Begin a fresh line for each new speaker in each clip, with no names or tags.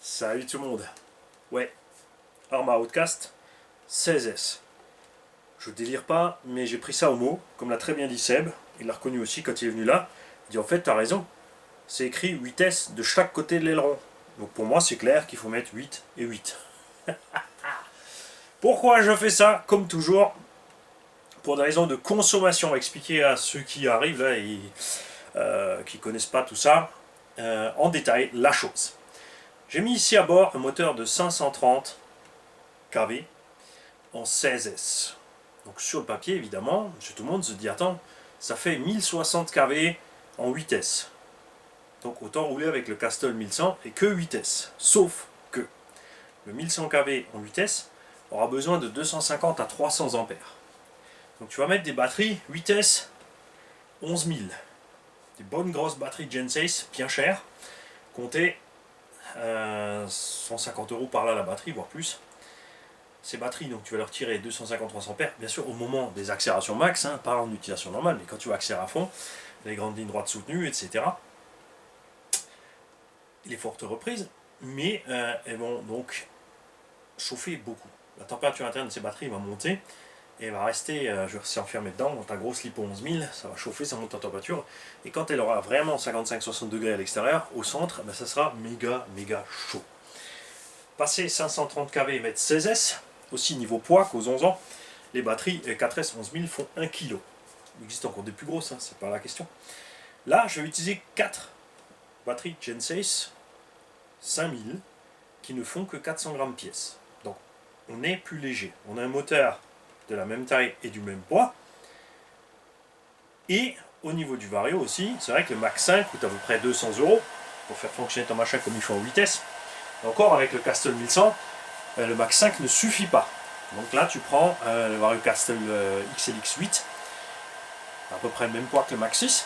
Salut tout le monde. Ouais, Arma Outcast 16S. Je délire pas, mais j'ai pris ça au mot, comme l'a très bien dit Seb. Il l'a reconnu aussi quand il est venu là. Il dit en fait, t'as raison. C'est écrit 8S de chaque côté de l'aileron. Donc pour moi, c'est clair qu'il faut mettre 8 et 8. Pourquoi je fais ça? Comme toujours, pour des raisons de consommation. Expliquer à ceux qui arrivent là et qui connaissent pas tout ça en détail la chose. J'ai mis ici à bord un moteur de 530 kV en 16S. Donc sur le papier, évidemment, tout le monde se dit, attends, ça fait 1060 kV en 8S. Donc autant rouler avec le Castle 1100 et que 8S. Sauf que le 1100 kV en 8S aura besoin de 250 à 300 ampères. Donc tu vas mettre des batteries 8S 11000. Des bonnes grosses batteries Gen6, bien chères. Comptez 150 € par là la batterie, voire plus. Ces batteries, donc tu vas leur tirer 250-300 ampères, bien sûr au moment des accélérations max, hein, pas en utilisation normale, mais quand tu vas accélérer à fond, les grandes lignes droites soutenues, etc. Les fortes reprises, mais elles vont donc chauffer beaucoup. La température interne de ces batteries va monter et elle va rester, je vais rester enfermé dedans, dans ta grosse lipo 11000, ça va chauffer, ça monte en température, et quand elle aura vraiment 55-60 degrés à l'extérieur, au centre, ben ça sera méga chaud. Passer 530 kV et mettre 16S, aussi niveau poids qu'aux 11 ans, les batteries 4S 11000 font 1 kg. Il existe encore des plus grosses, hein, c'est pas la question. Là, je vais utiliser 4 batteries Gen6 5000 qui ne font que 400 grammes pièce. Donc, on est plus léger. On a un moteur de la même taille et du même poids. Et au niveau du vario aussi, c'est vrai que le Mach 5 coûte à peu près 200 € pour faire fonctionner ton machin comme il faut en vitesse. Encore avec le Castle 1100, le Mach 5 ne suffit pas. Donc là, tu prends le Vario Castle XLX8, à peu près le même poids que le Mach 6.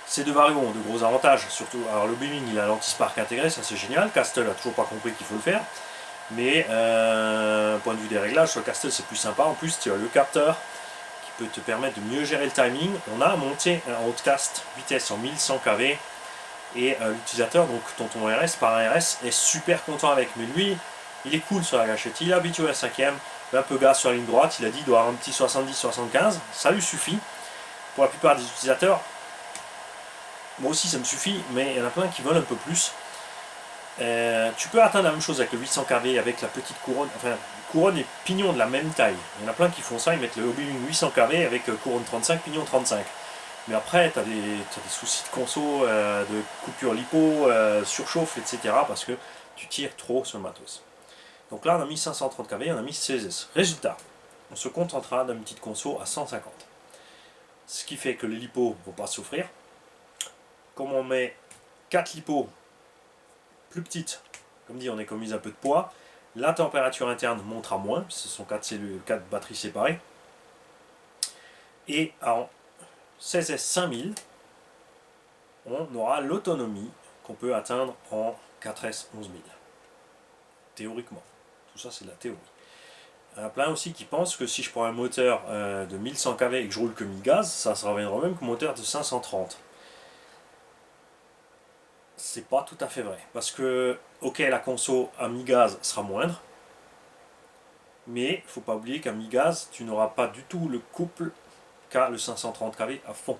Ces deux varios ont de gros avantages, surtout, alors le Beaming il a l'anti-spark intégré, ça c'est génial. Castle a toujours pas compris qu'il faut le faire, mais point de vue des réglages, sur le Castle c'est plus sympa. En plus, tu as le capteur qui peut te permettre de mieux gérer le timing. On a monté un Outcast vitesse en 1100 kV. Et l'utilisateur, donc tonton RS par RS, est super content avec. Mais lui, il est cool sur la gâchette. Il est habitué à la 5ème, un peu gaz sur la ligne droite. Il a dit qu'il doit avoir un petit 70-75. Ça lui suffit. Pour la plupart des utilisateurs, moi aussi ça me suffit, mais il y en a plein qui veulent un peu plus. Tu peux atteindre la même chose avec le 800 kV, avec la petite couronne, enfin couronne et pignon de la même taille. Il y en a plein qui font ça, ils mettent le Hobbyling 800 kV avec couronne 35, pignon 35. Mais après, tu as des soucis de conso, de coupure lipo, surchauffe, etc. parce que tu tires trop sur le matos. Donc là, on a mis 530 kV, on a mis 16S. Résultat, on se contentera d'une petite conso à 150. Ce qui fait que les lipos ne vont pas souffrir. Comme on met 4 lipos plus petites, comme dit, on économise un peu de poids. La température interne montera moins, ce sont 4 cellules, 4 batteries séparées. Et en 16S 5000, on aura l'autonomie qu'on peut atteindre en 4S 11000. Théoriquement. Tout ça, c'est de la théorie. Il y en a plein aussi qui pensent que si je prends un moteur de 1100 kV et que je roule que 1000 gaz, ça se reviendra même qu'un moteur de 530. C'est pas tout à fait vrai. Parce que, ok, la conso à 1000 gaz sera moindre, mais il ne faut pas oublier qu'à 1000 gaz, tu n'auras pas du tout le couple qu'a le 530 kV à fond.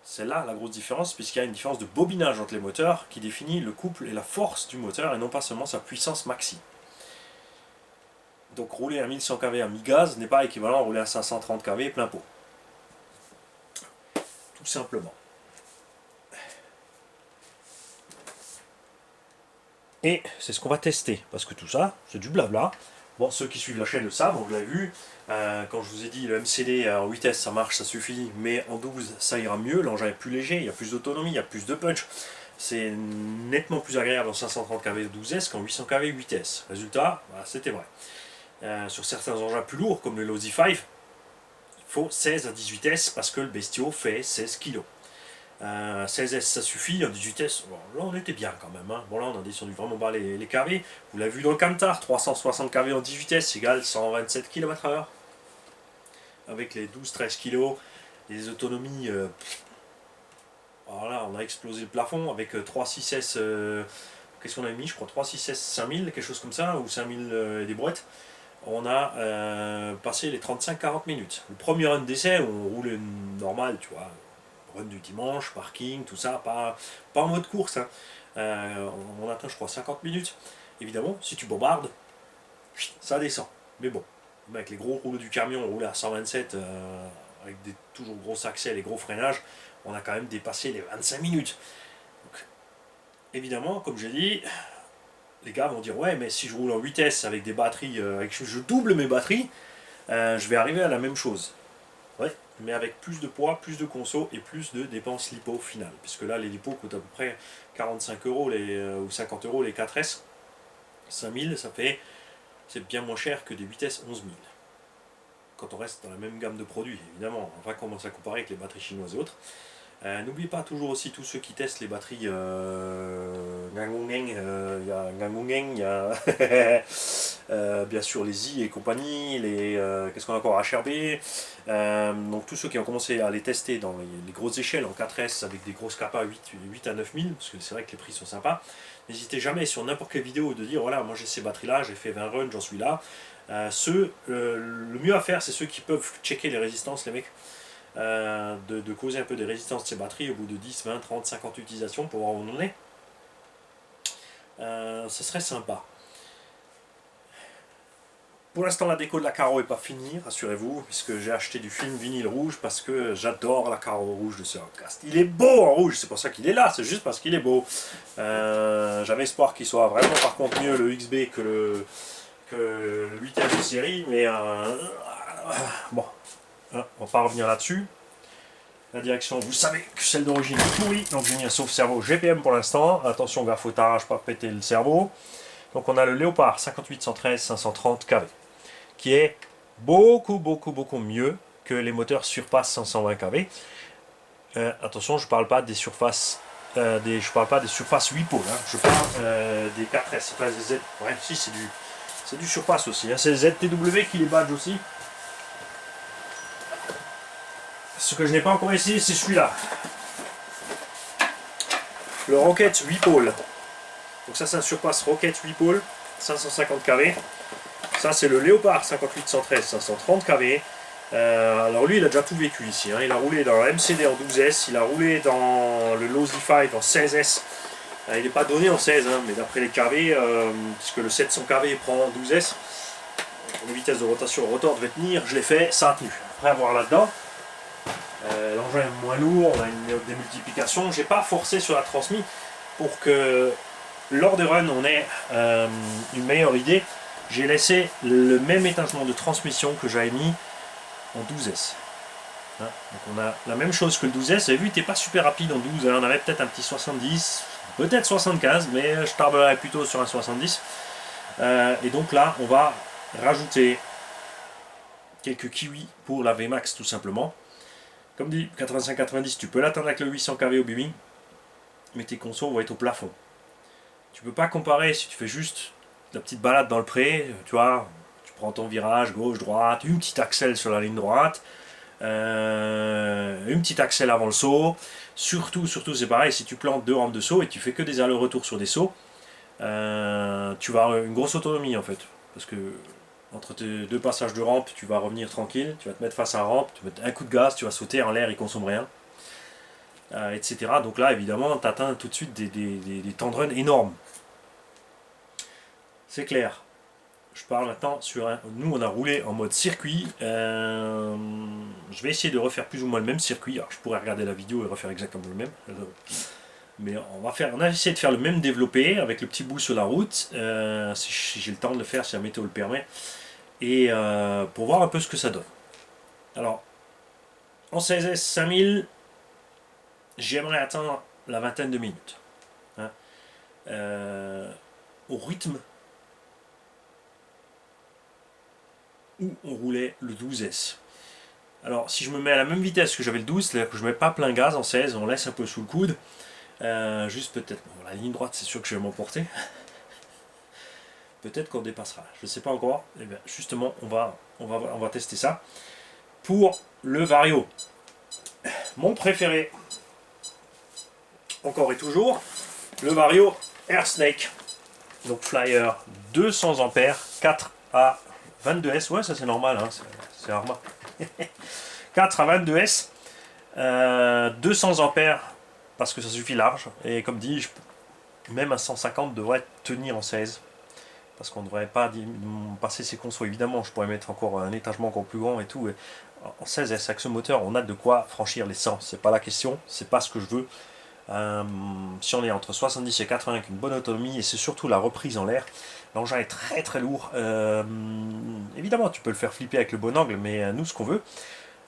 C'est là la grosse différence, puisqu'il y a une différence de bobinage entre les moteurs qui définit le couple et la force du moteur et non pas seulement sa puissance maxi. Donc rouler à 1100 kV à mi-gaz n'est pas équivalent à rouler à 530 kV plein pot. Tout simplement. Et c'est ce qu'on va tester, parce que tout ça, c'est du blabla. Bon, ceux qui suivent la chaîne le savent, vous l'avez vu. Quand je vous ai dit, le MCD en 8S ça marche, ça suffit, mais en 12 ça ira mieux. L'engin est plus léger, il y a plus d'autonomie, il y a plus de punch. C'est nettement plus agréable en 530 kV 12S qu'en 800 kV 8S. Résultat, bah, c'était vrai. Sur certains engins plus lourds, comme le Lozi 5, il faut 16 à 18S parce que le Bestio fait 16 kg. 16S ça suffit, en 18S, bon, là on était bien quand même. Hein. Bon là on a descendu vraiment bas les kV. Vous l'avez vu dans le Camtar, 360 kV en 18S égale 127 km/h. Avec les 12-13 kg, les autonomies Alors là, on a explosé le plafond avec 3.6S, qu'est-ce qu'on a mis? Je crois 3.6S 5000, quelque chose comme ça, ou 5000 et des brouettes. On a passé les 35-40 minutes. Le premier run d'essai, on roulait normal, tu vois, run du dimanche, parking, tout ça, pas en mode course. Hein. On atteint, je crois, 50 minutes. Évidemment, si tu bombardes, ça descend. Mais bon, avec les gros rouleaux du camion, on roulait à 127 avec des toujours gros accès, les gros freinages, on a quand même dépassé les 25 minutes. Donc, évidemment, comme j'ai dit, les gars vont dire ouais, mais si je roule en vitesse avec des batteries, je double mes batteries, je vais arriver à la même chose. Ouais, mais avec plus de poids, plus de conso et plus de dépenses lipo finales. Puisque là, les lipos coûtent à peu près 45 euros ou 50 euros les 4S. 5000, c'est bien moins cher que des vitesses 11000. Quand on reste dans la même gamme de produits, évidemment, on va commencer à comparer avec les batteries chinoises et autres. N'oubliez pas toujours aussi tous ceux qui testent les batteries Gangongeng, il y a Gangongeng, il y a bien sûr les I et compagnie, qu'est-ce qu'on a encore, HRB, donc tous ceux qui ont commencé à les tester dans les grosses échelles en 4S avec des grosses capas 8 à 9000, parce que c'est vrai que les prix sont sympas. N'hésitez jamais sur n'importe quelle vidéo de dire voilà, moi j'ai ces batteries là, j'ai fait 20 runs, j'en suis là. Le mieux à faire, c'est ceux qui peuvent checker les résistances, les mecs. De causer un peu des résistances de ces batteries au bout de 10, 20, 30, 50 utilisations pour voir où on en est. Ce serait sympa. Pour l'instant, la déco de la Caro n'est pas finie, rassurez-vous, puisque j'ai acheté du film vinyle rouge parce que j'adore la Caro rouge de ce Roadcast. Il est beau en rouge, c'est pour ça qu'il est là, c'est juste parce qu'il est beau. J'avais espoir qu'il soit vraiment par contre mieux le XB que le 8S de série, mais bon. On va pas revenir là-dessus. La direction, vous savez que celle d'origine est pourrie, donc j'ai mis un sauve-cerveau GPM pour l'instant. Attention gaffe au tarage, pas péter le cerveau. Donc on a le Léopard 58 113 530 kV, qui est beaucoup mieux que les moteurs Surpass 520 kV. Attention, je parle pas des surfaces, je parle pas des surfaces 8 pôles, hein. Je parle des 4S, c'est pas des Z. Ouais, si c'est du Surpass aussi, hein. C'est ZTW qui les badge aussi. Ce que je n'ai pas encore essayé, c'est celui-là. Le Rocket 8 pôles. Donc ça, c'est un Surpass Rocket 8 pôles, 550 kV. Ça, c'est le Léopard 58 113 530 kV. Alors lui, il a déjà tout vécu ici. Hein. Il a roulé dans la MCD en 12S, il a roulé dans le Low-Z5 en 16S. Il n'est pas donné en 16, hein, mais d'après les KV, puisque le 700 kV prend en 12S, une vitesse de rotation rotor devait tenir, je l'ai fait, ça a tenu. Après avoir là-dedans, l'engin est moins lourd, on a une démultiplication. J'ai pas forcé sur la transmise pour que lors des runs on ait une meilleure idée. J'ai laissé le même étagement de transmission que j'avais mis en 12S. Hein, donc on a la même chose que le 12S. Vous avez vu, il n'était pas super rapide en 12. Hein, on avait peut-être un petit 70, peut-être 75, mais je tablerais plutôt sur un 70. Et donc là, on va rajouter quelques kiwis pour la VMAX tout simplement. Comme dit, 85-90, tu peux l'atteindre avec le 800 kV au BB, mais tes consos vont être au plafond. Tu peux pas comparer si tu fais juste la petite balade dans le pré, tu vois, tu prends ton virage gauche, droite, une petite accel sur la ligne droite, une petite accel avant le saut. Surtout c'est pareil, si tu plantes 2 rampes de saut et tu fais que des allers-retours sur des sauts, tu vas avoir une grosse autonomie en fait, parce que entre tes 2 passages de rampe, tu vas revenir tranquille, tu vas te mettre face à la rampe, tu vas mettre un coup de gaz, tu vas sauter en l'air, il consomme rien, etc. Donc là, évidemment, tu atteins tout de suite des temps de run énormes. C'est clair. Je parle maintenant sur un... Nous, on a roulé en mode circuit. Je vais essayer de refaire plus ou moins le même circuit. Alors, je pourrais regarder la vidéo et refaire exactement le même. Mais on a essayé de faire le même développé avec le petit bout sur la route. Si j'ai le temps de le faire, si la météo le permet. Et pour voir un peu ce que ça donne. Alors, en 16S 5000, j'aimerais atteindre la vingtaine de minutes. Hein. Au rythme où on roulait le 12S. Alors, si je me mets à la même vitesse que j'avais le 12, c'est-à-dire que je ne mets pas plein gaz en 16, on laisse un peu sous le coude. Juste peut-être, bon, la ligne droite, c'est sûr que je vais m'emporter. Peut-être qu'on dépassera, je ne sais pas encore. Et bien, justement, on va tester ça. Pour le Vario, mon préféré, encore et toujours, le Vario Air Snake. Donc Flyer 200 ampères, 4 à 22 S. Ouais, ça c'est normal, hein, c'est Arma. 4 à 22 S, 200 ampères parce que ça suffit large. Et comme dit, même un 150 devrait tenir en 16. Parce qu'on ne devrait pas passer ses consos. Évidemment, je pourrais mettre encore un étagement encore plus grand et tout. Et en 16 S avec ce moteur, on a de quoi franchir les 100. C'est pas la question, c'est pas ce que je veux. Si on est entre 70 et 80 avec une bonne autonomie, et c'est surtout la reprise en l'air, l'engin est très très lourd. Évidemment, tu peux le faire flipper avec le bon angle, mais nous, ce qu'on veut,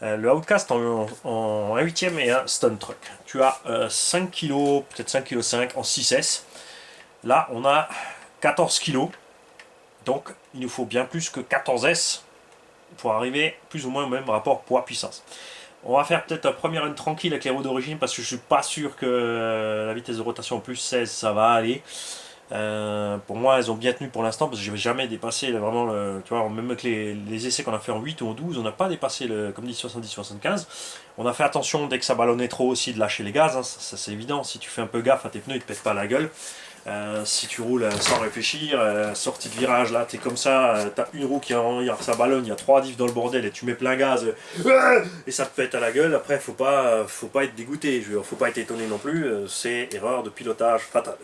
le Outcast en 1/8 et un Stone Truck. Tu as 5 kg, peut-être 5,5 kg en 6S. Là, on a 14 kg. Donc, il nous faut bien plus que 14S pour arriver plus ou moins au même rapport poids-puissance. On va faire peut-être un premier run tranquille avec les roues d'origine parce que je suis pas sûr que la vitesse de rotation plus 16 ça va aller. Pour moi elles ont bien tenu pour l'instant parce que je n'ai jamais dépassé vraiment tu vois, même avec les essais qu'on a fait en 8 ou en 12, on n'a pas dépassé le, comme dit 70-75. On a fait attention dès que ça ballonnait trop aussi de lâcher les gaz, hein, ça c'est évident, si tu fais un peu gaffe à tes pneus ils te pètent pas la gueule. Si tu roules sans réfléchir, sortie de virage là, t'es comme ça, t'as une roue qui ça ballonne, il y a 3 diffs dans le bordel et tu mets plein gaz et ça te pète à la gueule. Après, faut pas être dégoûté, faut pas être étonné non plus, c'est erreur de pilotage fatale.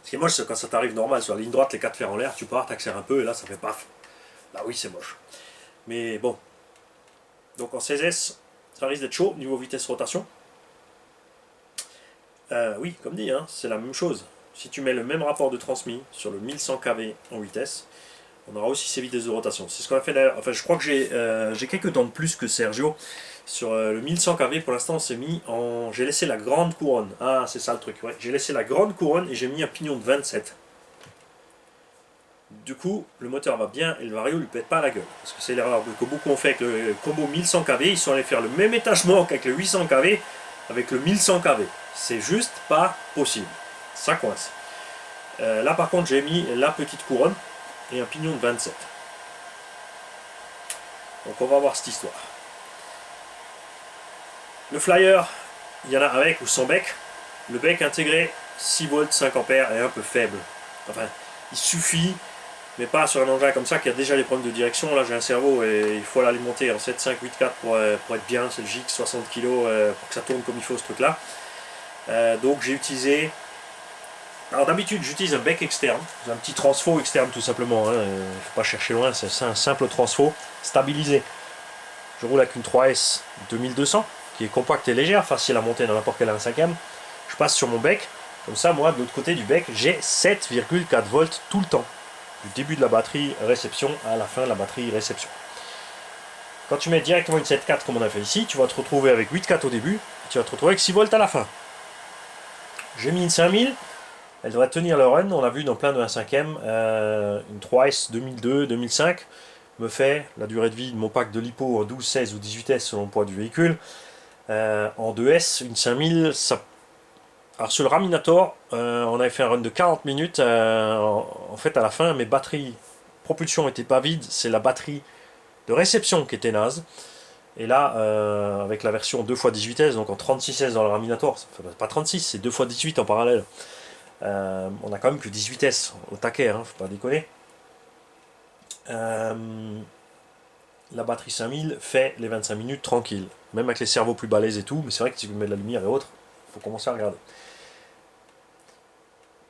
Ce qui est moche, c'est quand ça t'arrive normal sur la ligne droite, les 4 fers en l'air, tu pars, t'accélères un peu et là ça fait paf. Là oui, c'est moche. Mais bon. Donc en 16S, ça risque d'être chaud niveau vitesse rotation. Oui, comme dit, hein, c'est la même chose. Si tu mets le même rapport de transmis sur le 1100 kV en vitesse, on aura aussi ces vitesses de rotation. C'est ce qu'on a fait d'ailleurs. Enfin, je crois que j'ai quelques temps de plus que Sergio. Sur le 1100 kV, pour l'instant, on s'est mis en. J'ai laissé la grande couronne. Ah, c'est ça le truc. Ouais. J'ai laissé la grande couronne et j'ai mis un pignon de 27. Du coup, le moteur va bien et le Vario lui pète pas la gueule. Parce que c'est l'erreur que beaucoup ont fait avec le combo 1100 kV. Ils sont allés faire le même étagement qu'avec le 800 kV avec le 1100 kV. C'est juste pas possible. Ça coince. Là par contre j'ai mis la petite couronne et un pignon de 27. Donc on va voir cette histoire. Le Flyer, il y en a avec ou sans bec. Le bec intégré 6 volts 5 ampères est un peu faible. Enfin, il suffit, mais pas sur un engin comme ça qui a déjà les problèmes de direction. Là j'ai un cerveau et il faut l'alimenter en 7, 5, 8, 4 pour être bien. C'est le GX 60 kg pour que ça tourne comme il faut ce truc là. Donc j'ai utilisé, alors d'habitude j'utilise un bec externe, un petit transfo externe tout simplement, hein. Il ne faut pas chercher loin, c'est un simple transfo stabilisé. Je roule avec une 3S 2200 qui est compacte et légère, facile à monter dans n'importe quel 1/5. Je passe sur mon bec, comme ça moi de l'autre côté du bec j'ai 7,4 volts tout le temps, du début de la batterie réception à la fin de la batterie réception. Quand tu mets directement une 7.4 comme on a fait ici, tu vas te retrouver avec 8.4 au début, et tu vas te retrouver avec 6 volts à la fin. J'ai mis une 5000, elle devrait tenir le run, on l'a vu dans plein de 1/5, une 3S 2002-2005 me fait la durée de vie de mon pack de lipo en 12, 16 ou 18S selon le poids du véhicule. En 2S, une 5000, ça... Alors sur le Raminator, on avait fait un run de 40 minutes, en fait à la fin mes batteries propulsion n'étaient pas vides, c'est la batterie de réception qui était naze. Et là, avec la version 2x18S, donc en 36S dans le Raminator, enfin, pas 36, c'est 2x18 en parallèle. On a quand même que 18S au taquet, hein, faut pas déconner. La batterie 5000 fait les 25 minutes tranquille, même avec les cerveaux plus balèzes et tout, mais c'est vrai que si tu mets de la lumière et autres, il faut commencer à regarder.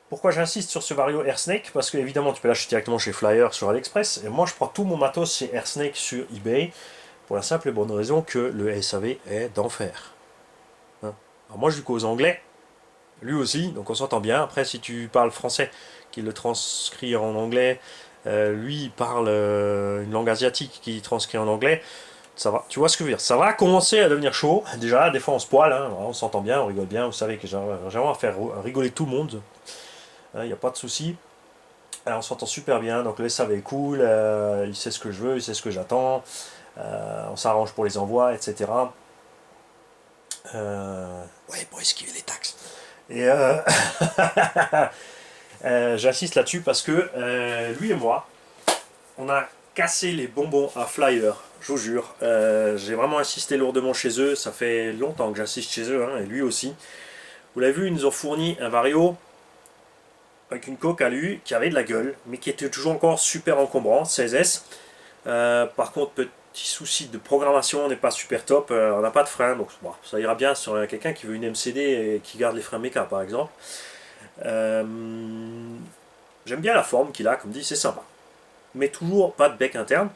Pourquoi j'insiste sur ce Vario Air Snake? Parce que évidemment tu peux l'acheter directement chez Flyer sur AliExpress, et moi je prends tout mon matos chez Air Snake sur eBay, pour la simple et bonne raison que le SAV est d'enfer. Hein, alors moi je lui cause anglais, lui aussi, donc on s'entend bien. Après si tu parles français, qu'il le transcrit en anglais, lui il parle une langue asiatique qui transcrit en anglais, ça va, tu vois ce que je veux dire, ça va commencer à devenir chaud. Déjà des fois on se poile, hein, on s'entend bien, on rigole bien, vous savez que j'aimerais faire rigoler tout le monde, il n'y a pas de souci. On s'entend super bien, donc le SAV est cool, il sait ce que je veux, il sait ce que j'attends, on s'arrange pour les envois, etc. Ouais, pour esquiver les taxes. Et j'insiste là-dessus parce que lui et moi, on a cassé les bonbons à Flyer, je vous jure. J'ai vraiment insisté lourdement chez eux, ça fait longtemps que j'insiste chez eux, hein, et lui aussi. Vous l'avez vu, ils nous ont fourni un Vario avec une coque à lui qui avait de la gueule, mais qui était toujours encore super encombrant, 16S. Par contre, petit souci de programmation, on n'est pas super top, on n'a pas de frein, donc bon, ça ira bien sur quelqu'un qui veut une MCD et qui garde les freins méca par exemple. J'aime bien la forme qu'il a, comme dit, c'est sympa. Mais toujours pas de bec interne.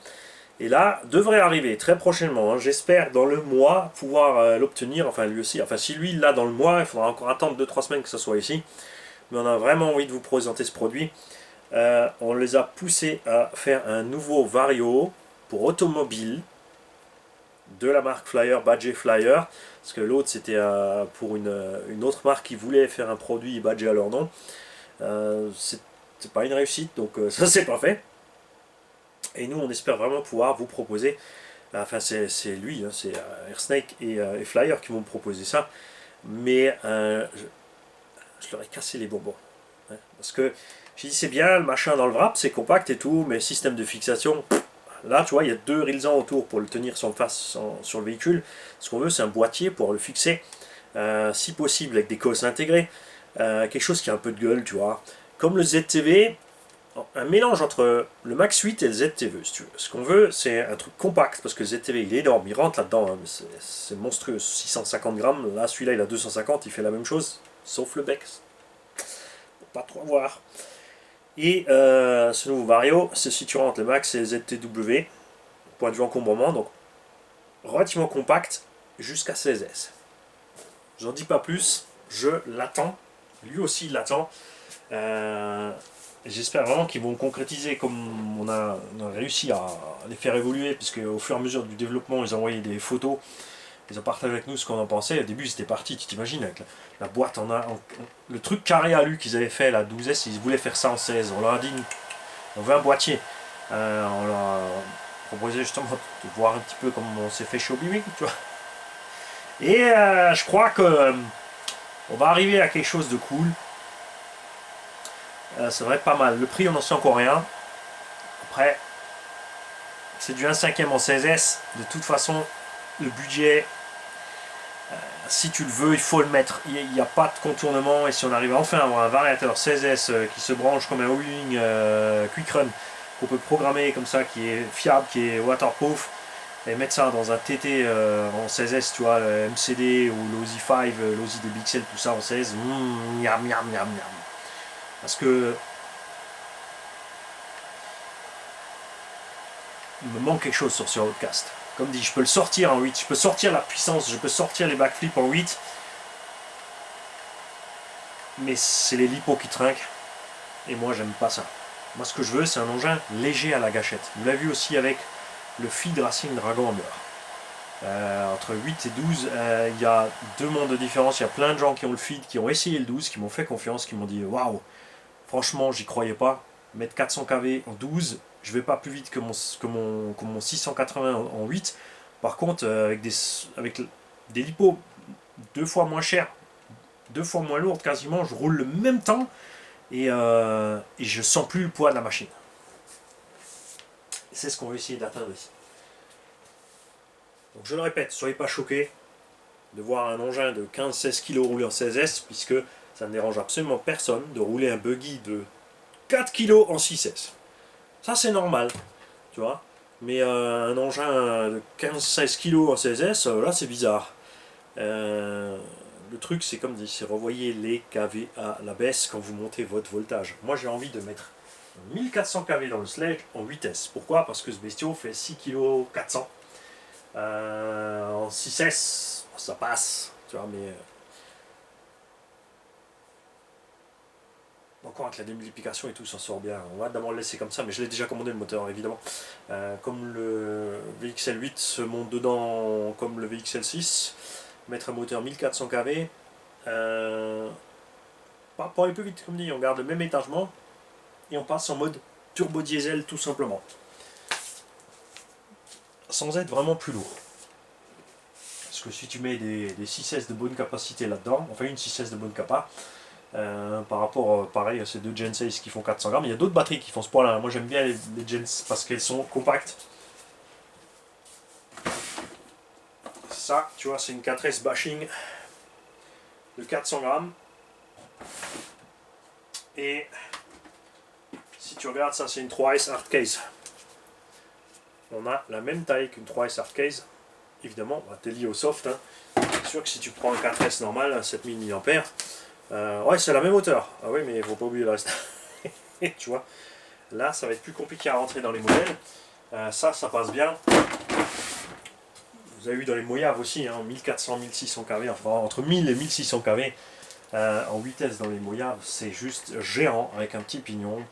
Et là, devrait arriver très prochainement, hein, j'espère dans le mois pouvoir l'obtenir, enfin lui aussi, enfin si lui il l'a dans le mois, il faudra encore attendre 2-3 semaines que ça soit ici. Mais on a vraiment envie de vous présenter ce produit. On les a poussés à faire un nouveau Vario pour automobile de la marque Flyer, Badger Flyer, parce que l'autre c'était pour une autre marque qui voulait faire un produit badgé à leur nom. C'est pas une réussite, donc ça c'est pas fait. Et nous on espère vraiment pouvoir vous proposer, enfin c'est lui, hein, c'est Airsnake et Flyer qui vont me proposer ça, mais je leur ai cassé les bonbons. Hein, parce que j'ai dit c'est bien, le machin dans le wrap, c'est compact et tout, mais système de fixation, là tu vois, il y a 2 rilsans autour pour le tenir sur le véhicule. Ce qu'on veut, c'est un boîtier pour le fixer, si possible avec des cosses intégrées, quelque chose qui a un peu de gueule, tu vois. Comme le ZTV, un mélange entre le Max 8 et le ZTV, si tu veux. Ce qu'on veut, c'est un truc compact, parce que le ZTV, il est énorme, il rentre là-dedans, hein, c'est monstrueux, 650 grammes, là celui-là il a 250, il fait la même chose, sauf le bec. Faut pas trop voir. Et ce nouveau Vario se situera entre le Max et le ZTW, point de vue encombrement, donc relativement compact, jusqu'à 16S. J'en dis pas plus, je l'attends, lui aussi il l'attend. J'espère vraiment qu'ils vont concrétiser comme on a réussi à les faire évoluer, puisque au fur et à mesure du développement, ils ont envoyé des photos, ils ont partagé avec nous ce qu'on en pensait. Au début, c'était parti, tu t'imagines, avec la boîte le truc carré à lui qu'ils avaient fait, la 12S, ils voulaient faire ça en 16. On leur a dit, on veut un boîtier. On leur a proposé justement de voir un petit peu comment on s'est fait chez Obi-Wan, tu vois. Et je crois que on va arriver à quelque chose de cool. Ça va être pas mal. Le prix, on n'en sait encore rien. Après, c'est du 1/5 en 16S. De toute façon, le budget, si tu le veux, il faut le mettre. Il n'y a pas de contournement. Et si on arrive enfin à avoir un variateur 16S qui se branche comme un Wing Quick Run, qu'on peut programmer comme ça, qui est fiable, qui est waterproof, et mettre ça dans un TT en 16S, tu vois, le MCD ou l'Ozi 5, l'Ozi de Bixel, tout ça en 16, miam, miam, miam, miam. Parce que il me manque quelque chose sur ce Roadcast. Comme dit, je peux le sortir en 8, je peux sortir la puissance, je peux sortir les backflips en 8, mais c'est les lipos qui trinquent, et moi j'aime pas ça. Moi ce que je veux, c'est un engin léger à la gâchette. Vous l'avez vu aussi avec le Feed Racing Dragon entre 8 et 12, il y a 2 mondes de différence. Il y a plein de gens qui ont le Feed, qui ont essayé le 12, qui m'ont fait confiance, qui m'ont dit waouh, franchement j'y croyais pas, mettre 400 kV en 12, je vais pas plus vite que mon 680 en 8. Par contre, avec des lipos 2 fois moins chers, 2 fois moins lourdes quasiment, je roule le même temps et je sens plus le poids de la machine. C'est ce qu'on va essayer d'atteindre ici. Donc je le répète, soyez pas choqués de voir un engin de 15-16 kg rouler en 16S, puisque ça ne dérange absolument personne de rouler un buggy de 4 kg en 6S. Ça c'est normal, tu vois. Mais un engin de 15-16 kg en 16S, là c'est bizarre. Le truc c'est comme dit, c'est revoyer les kV à la baisse quand vous montez votre voltage. Moi j'ai envie de mettre 1400 kV dans le sledge en 8S. Pourquoi? Parce que ce bestiau fait 6 kg 400. En 6S, ça passe, tu vois, mais encore avec la démultiplication et tout, ça sort bien. On va d'abord le laisser comme ça, mais je l'ai déjà commandé le moteur, évidemment. Comme le VXL 8 se monte dedans comme le VXL 6, mettre un moteur 1400 kV, pour aller plus vite, comme dit, on garde le même étagement et on passe en mode turbo diesel tout simplement. Sans être vraiment plus lourd. Parce que si tu mets des 6S de bonne capacité là-dedans, enfin une 6S de bonne capa, par rapport pareil à ces deux Gen 6 qui font 400 grammes, il y a d'autres batteries qui font ce poids-là. Moi j'aime bien les Gen parce qu'elles sont compactes. Ça, tu vois, c'est une 4S bashing. de 400 grammes. Et si tu regardes, ça c'est une 3S Hardcase. On a la même taille qu'une 3S Hardcase. Évidemment, bah, t'es lié au soft. Hein. C'est sûr que si tu prends un 4S normal, 7000 mAh, ouais, c'est la même hauteur. Ah oui, mais il ne faut pas oublier le reste. Tu vois, là, ça va être plus compliqué à rentrer dans les modèles. Ça passe bien. Vous avez vu dans les Moyaves aussi, hein, 1400-1600 kV, enfin entre 1000 et 1600 kV en vitesse dans les Moyaves, c'est juste géant avec un petit pignon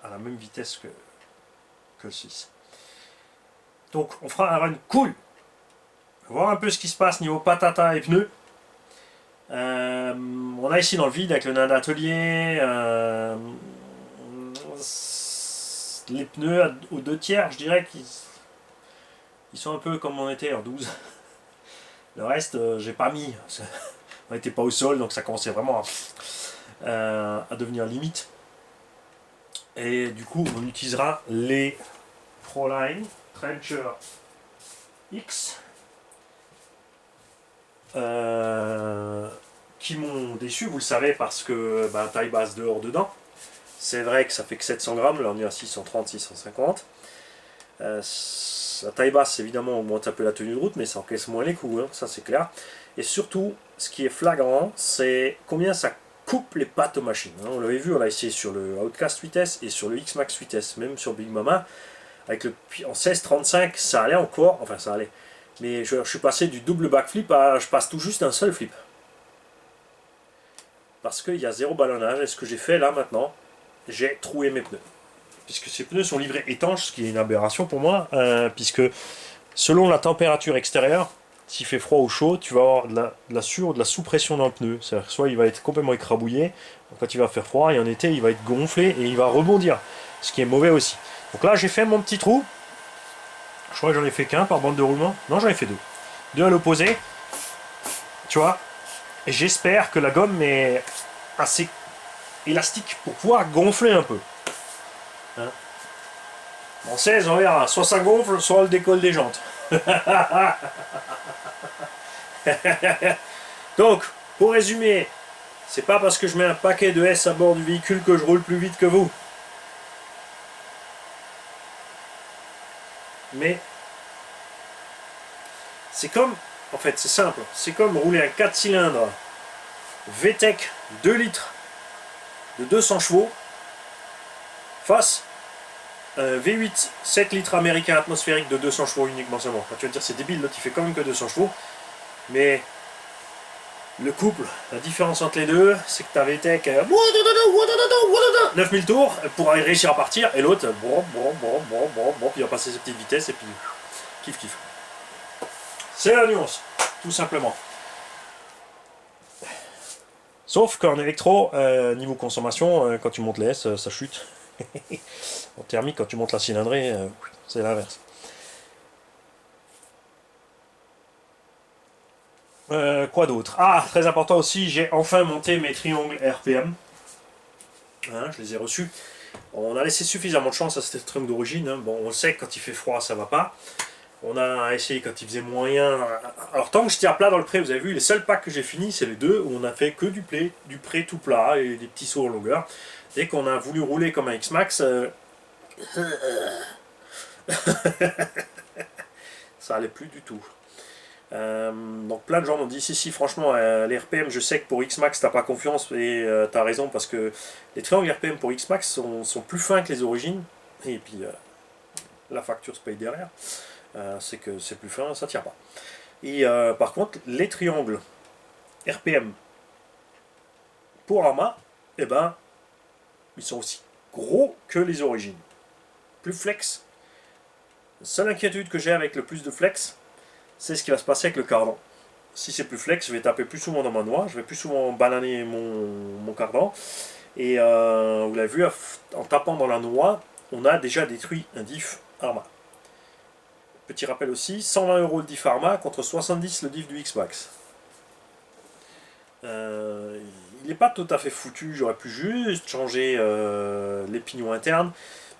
à la même vitesse que le 6. Donc on fera un run cool. Voir un peu ce qui se passe niveau patata et pneus. On a ici dans le vide avec le nain d'atelier les pneus aux 2/3, je dirais qu'ils sont un peu comme on était en 12. Le reste, j'ai pas mis. On n'était pas au sol, donc ça commençait vraiment à devenir limite. Et du coup, on utilisera les Proline Trencher X qui m'ont déçu, vous le savez, parce que taille basse dehors dedans. C'est vrai que ça fait que 700 grammes, là on est à 630, 650. La taille basse, évidemment, augmente un peu la tenue de route, mais ça encaisse moins les coups, hein, ça c'est clair. Et surtout, ce qui est flagrant, c'est combien ça coupe les pattes aux machines. Hein. On l'avait vu, on l'a essayé sur le Outcast 8S et sur le X-Max 8S, même sur Big Mama. Avec en 16-35, ça allait encore, enfin ça allait. Mais je suis passé du double backflip à je passe tout juste un seul flip. Parce qu'il y a zéro ballonnage, et ce que j'ai fait là maintenant, j'ai troué mes pneus. Puisque ces pneus sont livrés étanches, ce qui est une aberration pour moi, puisque selon la température extérieure, s'il fait froid ou chaud, tu vas avoir de la sur- ou de la sous-pression dans le pneu. C'est-à-dire soit il va être complètement écrabouillé, quand il va faire froid, et en été il va être gonflé et il va rebondir, ce qui est mauvais aussi. Donc là j'ai fait mon petit trou, je crois que j'en ai fait qu'un par bande de roulement, non j'en ai fait deux. Deux à l'opposé, tu vois, et j'espère que la gomme est assez élastique pour pouvoir gonfler un peu. Hein, en 16, on verra, soit ça gonfle, soit elle décolle des jantes. Donc, pour résumer, c'est pas parce que je mets un paquet de S à bord du véhicule que je roule plus vite que vous. Mais c'est comme, en fait c'est simple, c'est comme rouler un 4 cylindres VTEC 2 litres de 200 chevaux face à un V8 7 litres américain atmosphérique de 200 chevaux uniquement seulement. Enfin, tu vas te dire c'est débile, l'autre il fait quand même que 200 chevaux, mais le couple, la différence entre les deux, c'est que ta VTEC 9000 tours pour réussir à partir, et l'autre, il va passer ses petites vitesses et puis kiff kiff. C'est la nuance, tout simplement. Sauf qu'en électro, niveau consommation, quand tu montes les S, ça chute. En thermique, quand tu montes la cylindrée, c'est l'inverse. Quoi d'autre? Ah, très important aussi, j'ai enfin monté mes triangles RPM. Hein, je les ai reçus. On a laissé suffisamment de chance à cette triangle d'origine. Hein. Bon, on le sait que quand il fait froid, ça va pas. On a essayé quand il faisait moyen. Alors tant que j'étais à plat dans le pré, vous avez vu, les seuls packs que j'ai finis, c'est les deux où on a fait que du pré tout plat et des petits sauts en longueur. Dès qu'on a voulu rouler comme un X-Max, ça allait plus du tout. Donc plein de gens m'ont dit si franchement les RPM, je sais que pour X-Max t'as pas confiance, et t'as raison, parce que les triangles RPM pour X-Max sont plus fins que les origines, et puis la facture se paye derrière. C'est que c'est plus fin, ça tient pas. Et par contre, les triangles RPM pour Arma, eh ben, ils sont aussi gros que les origines. Plus flex. La seule inquiétude que j'ai avec le plus de flex, c'est ce qui va se passer avec le cardan. Si c'est plus flex, je vais taper plus souvent dans ma noix, je vais plus souvent bananer mon cardan. Et vous l'avez vu, en tapant dans la noix, on a déjà détruit un diff Arma. Petit rappel aussi, 120 € le diff Arma contre 70 le diff du X-Max. Il n'est pas tout à fait foutu, j'aurais pu juste changer les pignons internes,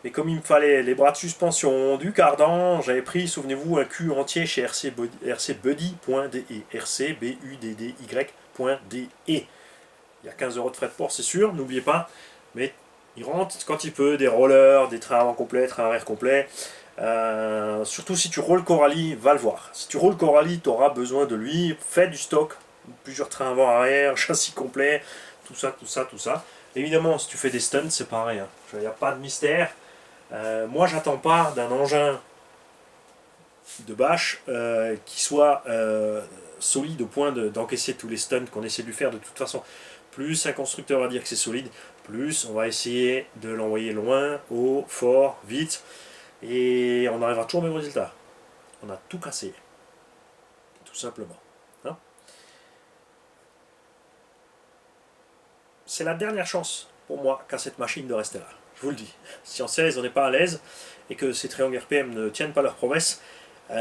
mais comme il me fallait les bras de suspension, du cardan, j'avais pris, souvenez-vous, un cul entier chez rcbuddy.de, rcbuddy.de. Il y a 15 € de frais de port, c'est sûr, n'oubliez pas, mais il rentre quand il peut, des rollers, des trains avant complets, trains arrière complets. Surtout si tu roules Coralie, va le voir. Si tu roules Coralie, tu auras besoin de lui. Fais du stock, plusieurs trains avant arrière, châssis complet, tout ça, tout ça, tout ça. Évidemment, si tu fais des stunts, c'est pareil. Hein. Il n'y a pas de mystère. Moi, j'attends pas d'un engin de bâche qui soit solide au point d'encaisser tous les stunts qu'on essaie de lui faire de toute façon. Plus un constructeur va dire que c'est solide, plus on va essayer de l'envoyer loin, haut, fort, vite, et on arrivera toujours au même résultat. On a tout cassé, tout simplement. Hein, c'est la dernière chance pour moi qu'à cette machine de rester là. Je vous le dis. Si en 16 on n'est pas à l'aise et que ces triangles RPM ne tiennent pas leurs promesses, ça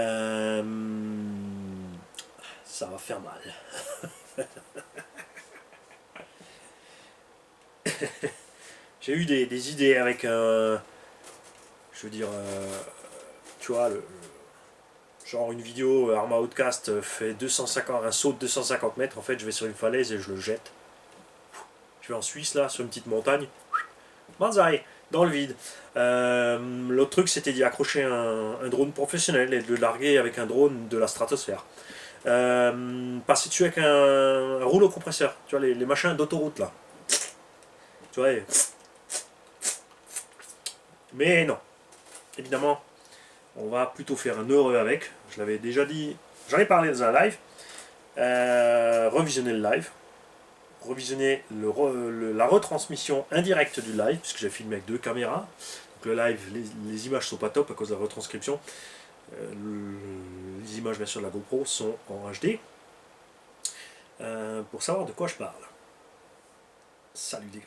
va faire mal. J'ai eu des idées avec un... Je veux dire... tu vois, genre une vidéo Arma Outcast fait 250, un saut de 250 mètres. En fait, je vais sur une falaise et je le jette. Je vais en Suisse, là, sur une petite montagne. Banzai, dans le vide. L'autre truc, c'était d'y accrocher un drone professionnel et de le larguer avec un drone de la stratosphère. Passer dessus avec un rouleau compresseur. Tu vois, les machins d'autoroute, là. Tu vois, mais non. Évidemment, on va plutôt faire un heureux avec. Je l'avais déjà dit, j'en ai parlé dans un live. Revisionner le live. Revisionner la retransmission indirecte du live, puisque j'ai filmé avec 2 caméras. Donc le live, les images sont pas top à cause de la retranscription. Les images bien sûr de la GoPro sont en HD. Pour savoir de quoi je parle. Salut les gars.